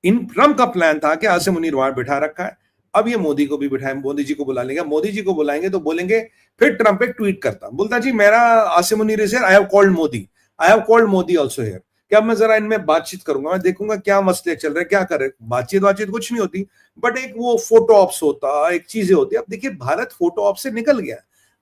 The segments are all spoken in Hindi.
इन ट्रम्प का प्लान था कि आसिम मुनीर वहां बिठा रखा है, अब ये मोदी को भी बिठाए, मोदी जी को बुला लेंगे। मोदी जी को बुलाएंगे तो बोलेंगे, फिर ट्रम्प एक ट्वीट करता, बोलता जी मेरा Asim Munir is here, I have called Modi, I have called Modi also here, क्या मैं जरा इनमें बातचीत करूंगा, मैं देखूंगा क्या मसले चल रहे हैं, क्या कर रहे, बातचीत कुछ नहीं होती, बट एक वो फोटो ऑप्स होता, एक चीजें होती। अब देखिए भारत फोटो ऑप से निकल गया,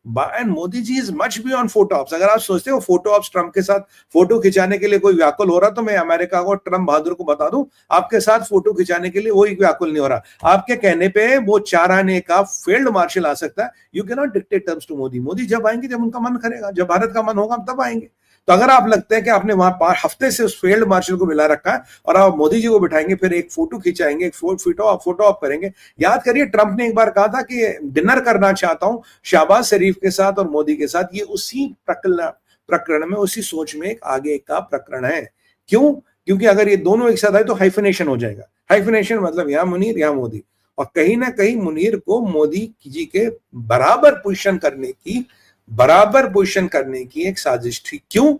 and Modi ji is much beyond photo ops. अगर आप सोचते हो फोटो ऑप्स ट्रम्प के साथ फोटो खिंचाने के लिए कोई व्याकुल हो रहा, तो मैं अमेरिका को, ट्रम्प बहादुर को बता दूं, आपके साथ फोटो खिंचाने के लिए वही व्याकुल नहीं हो रहा। आपके कहने पे वो 4 आने का फील्ड मार्शल आ सकता है। You can not dictate terms to Modi. Modi जब आएंगे, जब उनका मन करेगा, जब भारत का मन होगा तब आएंगे। तो अगर आप लगता है कि आपने वहां 5 हफ्ते से उस फील्ड मार्शल को मिला रखा है और आप मोदी जी को बिठाएंगे, फिर एक फोटो खिंचाएंगे, एक फोटो ऑप करेंगे। याद करिए ट्रंप ने एक बार कहा था कि डिनर करना चाहता हूं शहबाज शरीफ के साथ और मोदी के साथ। ये उसी प्रकरण में, उसी सोच में एक आगे का प्रकरण है। क्यों? क्योंकि अगर ये दोनों एक साथ आए तो हाइफिनेशन हो जाएगा। हाइफिनेशन मतलब यहां मुनीर, यहां मोदी, और कहीं ना कहीं मुनीर को मोदी जी के बराबर पोजीशन करने की एक साजिश थी। क्यों?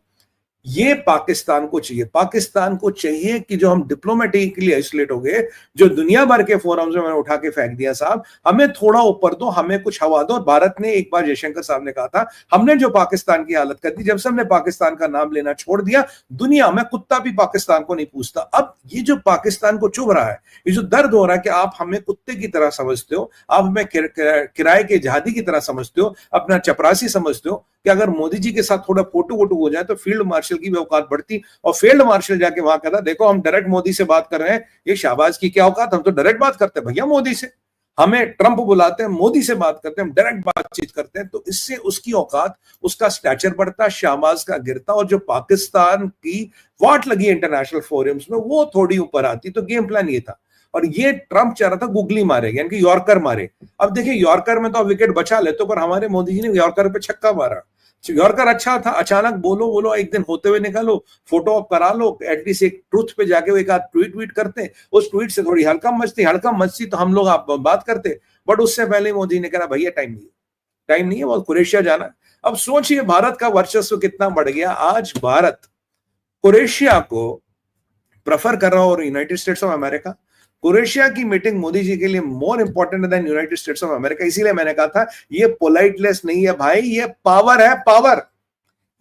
ये पाकिस्तान को चाहिए। पाकिस्तान को चाहिए कि जो हम डिप्लोमेटिकली आइसोलेट हो गए, जो दुनिया भर के फोरम्स में मैंने उठा के फेंक दिया, साहब हमें थोड़ा ऊपर दो, हमें कुछ हवा दो। और भारत ने एक बार जयशंकर साहब ने कहा था, हमने जो पाकिस्तान की हालत कर दी, जब से हमने पाकिस्तान का नाम लेना छोड़ दिया, दुनिया में कुत्ता भी पाकिस्तान को नहीं पूछता। अब ये जो पाकिस्तान को चुभ रहा है, ये जो दर्द हो रहा है कि आप हमें कुत्ते की तरह समझते हो, आप हमें किराए के जहादी की तरह समझते हो, अपना चपरासी समझते हो, कि अगर मोदी जी के साथ थोड़ा फोटो वोटो हो जाए तो फील्ड मार्शल की भी औकात बढ़ती। और फील्ड मार्शल जाके वहां कहता, देखो हम डायरेक्ट मोदी से बात कर रहे हैं, ये शहबाज की क्या औकात, हम तो डायरेक्ट बात करते हैं भैया मोदी से, हमें ट्रंप बुलाते हैं, मोदी से बात करते हैं, हम डायरेक्ट बातचीत करते हैं। तो इससे उसकी औकात, उसका स्टैचर बढ़ता, शहबाज का गिरता, और जो पाकिस्तान की वाट लगी इंटरनेशनल फोरम्स में वो थोड़ी ऊपर आती। तो गेम प्लान ये था। और ये ट्रंप चाह रहा था गुगली मारे, यानी कि यॉर्कर मारे। अब देखिए यॉर्कर में तो आप विकेट बचा लेते, पर हमारे मोदी जी ने यॉर्कर पे छक्का मारा। यॉर्कर अच्छा था, अचानक बोलो एक दिन होते हुए निकालो, फोटो ऑफ करा लो, एटलीस्ट एक ट्रूथ पे जाके एक आध ट्वीट करते, उस ट्वीट से थोड़ी हड़कम मचती तो हम लोग आप बात करते। बट उससे पहले मोदी ने कहा भैया टाइम नहीं है, वो कुरेशिया जाना। अब सोचिए भारत का वर्चस्व कितना बढ़ गया। आज भारत कुरेशिया को प्रेफर कर रहा हो, और यूनाइटेड स्टेट्स ऑफ अमेरिका। कुरेशिया की मीटिंग मोदी जी के लिए more important than United States of America. इसीलिए मैंने कहा था ये पोलाइटनेस नहीं है भाई, ये पावर है, पावर।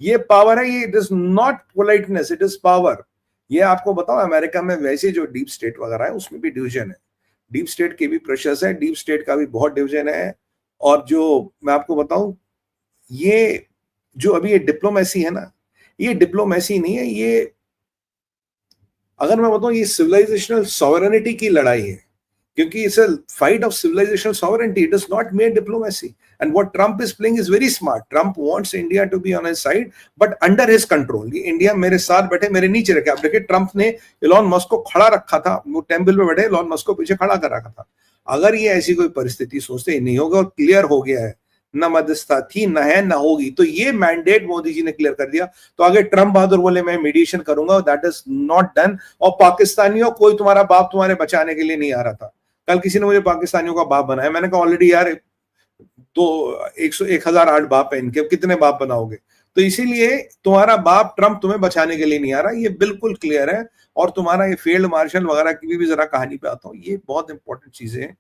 ये पावर है, ये it is not politeness, it is power. ये आपको बताओ अमेरिका में वैसे जो डीप स्टेट वगैरह है उसमें भी डिवीजन है, डीप स्टेट के भी प्रेशर्स है, डीप स्टेट का भी बहुत डिवीजन है। और जो मैं आपको बताऊं, ये जो अभी ये डिप्लोमेसी है ना, ये डिप्लोमेसी नहीं है, ये अगर मैं बताऊं ये सिविलाइजेशनल सॉवरेनिटी की लड़ाई है। क्योंकि it's a fight of civilisational sovereignty, it is not made diplomacy. And what Trump is playing is very smart. Trump wants India to be on his side but under his control. ये इंडिया मेरे साथ बैठे, मेरे नीचे रखे। आप देखिए ट्रंप ने इलॉन मस्क को खड़ा रखा था, वो टेम्पल पे बैठे इलॉन मस्क को पीछे खड़ा कर रखा था। अगर ये ऐसी कोई परिस्थिति सोचते ही नहीं होगा, और क्लियर हो गया है, न मध्यस्थता थी, न है, न होगी, तो ये मैंडेट मोदी जी ने क्लियर कर दिया। तो आगे ट्रंप बहादुर बोले मैं मीडिएशन करूंगा, दैट इज नॉट डन। और पाकिस्तानियों, कोई तुम्हारा बाप तुम्हारे बचाने के लिए नहीं आ रहा था। कल किसी ने मुझे पाकिस्तानियों का बाप बनाया, मैंने कहा ऑलरेडी यार तो 108 बाप है इनके, अब कितने बाप बनाओगे। तो इसीलिए तुम्हारा बाप ट्रंप तुम्हें बचाने के लिए नहीं आ रहा, ये बिल्कुल क्लियर है। और तुम्हारा ये फील्ड मार्शल वगैरह की भी जरा कहानी पे आता हूँ, ये बहुत इंपॉर्टेंट चीजें हैं।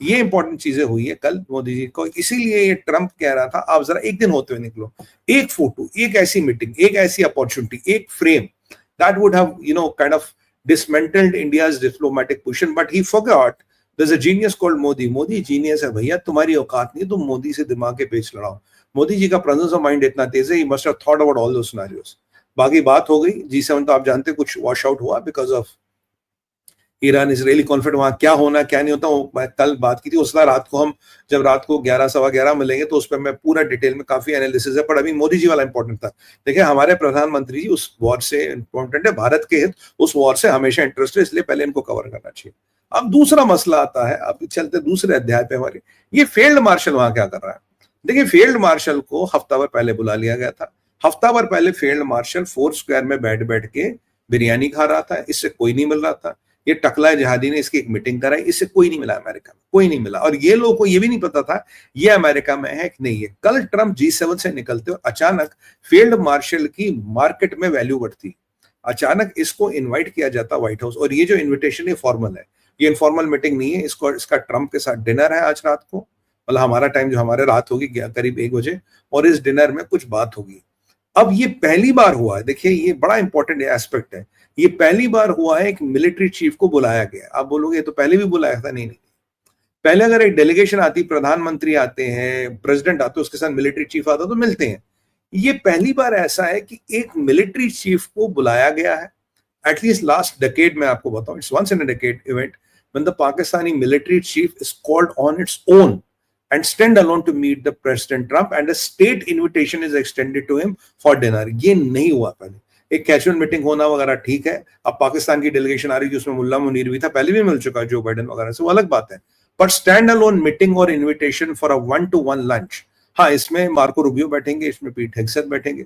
ये इंपॉर्टेंट चीजें हुई है कल मोदी जी को, इसीलिए ये ट्रंप कह रहा था आप जरा एक दिन होते हुए निकलो, एक फोटो, एक ऐसी मीटिंग, एक ऐसी अपॉर्चुनिटी, एक frame that would have kind of dismantled India's diplomatic position, but he forgot there's a genius called Modi. Modi genius है भैया, तुम्हारी औकात नहीं, तुम मोदी से दिमाग के पेच लड़ाओ। मोदी जी का प्रेजेंस ऑफ माइंड इतना तेज है, he must have thought about all those scenarios. बाकी बात हो गई G7 तो आप जानते कुछ वॉश आउट हुआ because of Iran Israeli conflict. वहां क्या होना क्या नहीं होता वो कल बात की थी। उस रात को हम जब रात को 11 सवा 11 मिलेंगे तो उस पर मैं पूरा डिटेल में काफी एनालिसिस है। पर अभी मोदी जी वाला इंपॉर्टेंट था। देखिए हमारे प्रधानमंत्री जी उस वॉर से इंपॉर्टेंट है, भारत के हित उस वॉर से हमेशा इंटरेस्ट है, इसलिए पहले इनको कवर करना चाहिए। अब दूसरा मसला आता है, अब चलते दूसरे अध्याय पे हमारे, ये फील्ड मार्शल वहां क्या कर रहा है। देखिए फील्ड मार्शल को हफ्ता भर पहले बुला लिया गया था। हफ्ता भर पहले फील्ड मार्शल 4 स्क्वायर में बैठ के बिरयानी खा रहा था, इससे कोई नहीं मिल रहा था। ये टकला जहादी ने इसकी एक मीटिंग कराई, इससे कोई नहीं मिला, अमेरिका में कोई नहीं मिला। और ये लोगों को ये भी नहीं पता था ये अमेरिका में है कि नहीं है। कल ट्रंप G7 से निकलते और अचानक फील्ड मार्शल की मार्केट में वैल्यू बढ़ती। अचानक इसको इनवाइट किया जाता व्हाइट हाउस, और ये जो इनविटेशन है फॉर्मल है, ये इनफॉर्मल मीटिंग नहीं है। इसका ट्रम्प के साथ डिनर है आज रात को, मतलब हमारा टाइम जो हमारे रात होगी करीब 1 बजे, और इस डिनर में कुछ बात होगी। अब ये पहली बार हुआ है, देखिए ये बड़ा इंपॉर्टेंट एस्पेक्ट है, ये पहली बार हुआ है एक मिलिट्री चीफ को बुलाया गया। आप बोलोगे तो पहले भी बुलाया था, नहीं नहीं, पहले अगर एक डेलीगेशन आती, प्रधानमंत्री आते हैं, प्रेसिडेंट आते, उसके साथ मिलिट्री चीफ आता तो मिलते हैं। ये पहली बार ऐसा है कि एक मिलिट्री चीफ को बुलाया गया है। एटलीस्ट लास्ट डेकेड में आपको बताऊं, it's once in a decade event when the Pakistani military chief is called on its own and stand alone to meet the President Trump and a state invitation is extended to him for dinner। ये नहीं हुआ पहले। एक कैजुअल मीटिंग होना वगैरह ठीक है, अब पाकिस्तान की डेलीगेशन आ रही है जिसमें मुल्ला मुनीर भी था, पहले भी मिल चुका है जो बाइडेन वगैरह से, वो अलग बात है। बट स्टैंड अलोन मीटिंग और invitation for a 1-to-1 lunch, हाँ इसमें मार्को रूबियो बैठेंगे, इसमें पीट हेग्सेथ बैठेंगे।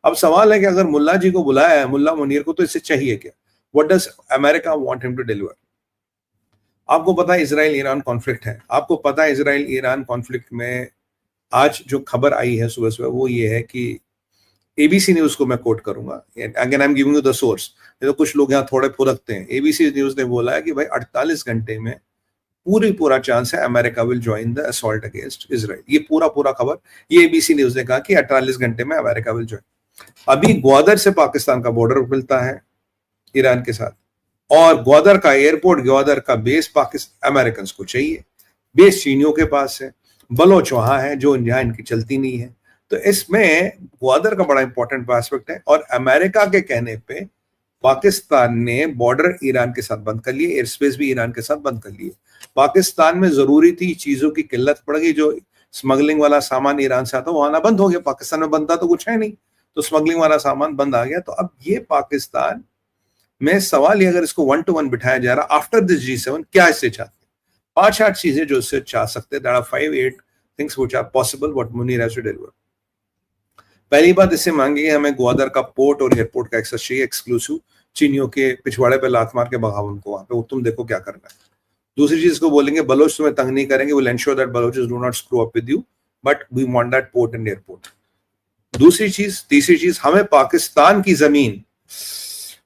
अब सवाल है कि अगर मुल्ला जी को बुलाया है, मुल्ला मुनीर को, तो इससे चाहिए क्या? What does America want him to deliver? आपको पता है इजराइल ईरान कॉन्फ्लिक्ट है, आपको पता है इजराइल ईरान कॉन्फ्लिक्ट में आज जो खबर आई है सुबह सुबह वो ये है कि एबीसी न्यूज को मैं कोट करूंगा, again I am giving you the source, तो कुछ लोग यहाँ थोड़े फुदकते हैं। एबीसी न्यूज ने बोला है कि भाई 48 घंटे में पूरा चांस है America will join the assault against Israel. ये पूरा खबर ये एबीसी न्यूज ने कहा कि 48 घंटे में अमेरिका विल ज्वाइन। अभी ग्वादर से पाकिस्तान का बॉर्डर मिलता है ईरान के साथ, और ग्वादर का एयरपोर्ट, ग्वादर का बेस पाकिस्तान अमेरिकन को चाहिए, बेस चीनियों के पास है, बलोच वहां है जो यहाँ इनकी चलती नहीं है। तो इसमें ग्वादर का बड़ा इंपॉर्टेंट एस्पेक्ट है, और अमेरिका के कहने पे पाकिस्तान ने बॉर्डर ईरान के साथ बंद कर लिए, एयर स्पेस भी ईरान के साथ बंद कर लिए। पाकिस्तान में जरूरी थी, चीजों की किल्लत पड़ गई, जो स्मगलिंग वाला सामान ईरान से आता वो आना बंद हो गया, पाकिस्तान में बनता तो कुछ है नहीं, तो स्मगलिंग वाला सामान बंद आ गया। तो अब ये पाकिस्तान में सवाल ये, अगर इसको 1-to-1 बिठाया जा रहा आफ्टर दिस G7, क्या इससे चाहते हैं? 5-8 चीजें जो इससे चाह सकते हैं, 5-8 things which are possible what Munir has to deliver. पहली बात इससे मांगी हमें ग्वादर का पोर्ट और एयरपोर्ट का एक्सेस चाहिए एक्सक्लूसिव, चीनियों के पिछवाड़े पे लात मार के भगाओ उनको वहां पे, तुम देखो क्या करना है। दूसरी चीज को बोलेंगे बलोच तुम्हें तंग नहीं करेंगे, will ensure that Baloches do not screw up with you, but we want that port and airport. दूसरी चीज, तीसरी चीज, हमें पाकिस्तान की जमीन,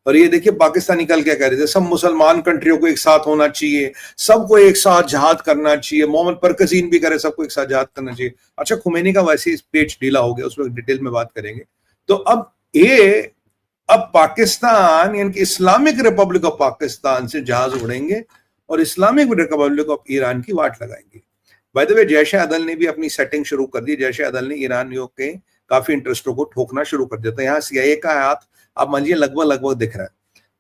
और ये देखिए पाकिस्तान निकल क्या कह रहे थे, सब मुसलमान कंट्रियों को एक साथ होना चाहिए, सबको एक साथ जिहाद करना चाहिए, मोहम्मद परकजीन भी करे सबको एक साथ जिहाद करना चाहिए। अच्छा, खुमैनी का वैसे ही पेज ढीला हो गया, उसमें डिटेल में बात करेंगे। तो अब पाकिस्तान यानी कि इस्लामिक रिपब्लिक ऑफ पाकिस्तान से जहाज उड़ेंगे और इस्लामिक रिपब्लिक ऑफ ईरान की वाट लगाएंगे। बाय द वे जैश अदल ने भी अपनी सेटिंग शुरू कर दी, जैश अदल ने ईरानियों के काफी इंटरेस्टों को ठोकना शुरू कर दिया था। यहाँ CIA का हाथ आप मानिए लगभग दिख रहा है।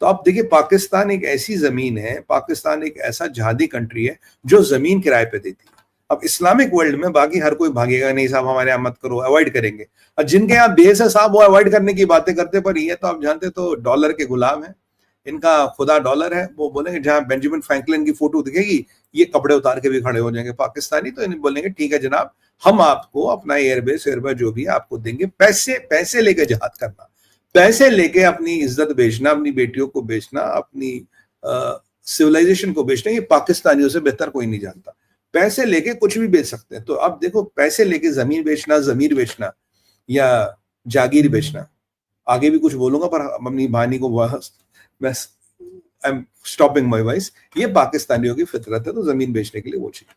तो आप देखिए पाकिस्तान एक ऐसी जमीन है, पाकिस्तान एक ऐसा जहादी कंट्री है जो जमीन किराए पे देती है। अब इस्लामिक वर्ल्ड में बाकी हर कोई भागेगा, नहीं साहब हमारे यहाँ मत करो, अवॉइड करेंगे, और जिनके यहाँ बेस है साहब वो अवॉइड करने की बातें करते, पर ये तो आप जानते तो डॉलर के गुलाम है, इनका खुदा डॉलर है। वो बोलेंगे जहां बेंजामिन फ्रैंकलिन की फोटो दिखेगी ये कपड़े उतार के भी खड़े हो जाएंगे पाकिस्तानी, तो इन्हें बोलेंगे ठीक है जनाब, हम आपको अपना एयरबेस जो भी आपको देंगे, पैसे लेके जहाद करना, पैसे लेके अपनी इज्जत बेचना, अपनी बेटियों को बेचना, अपनी सिविलाइजेशन को बेचना, ये पाकिस्तानियों से बेहतर कोई नहीं जानता। पैसे लेके कुछ भी बेच सकते हैं। तो अब देखो पैसे लेके जमीन बेचना, जमीर बेचना या जागीर बेचना, आगे भी कुछ बोलूंगा पर अपनी बानी को मैं I am stopping my voice, ये पाकिस्तानियों की फितरत है, तो जमीन बेचने के लिए वो चाहिए।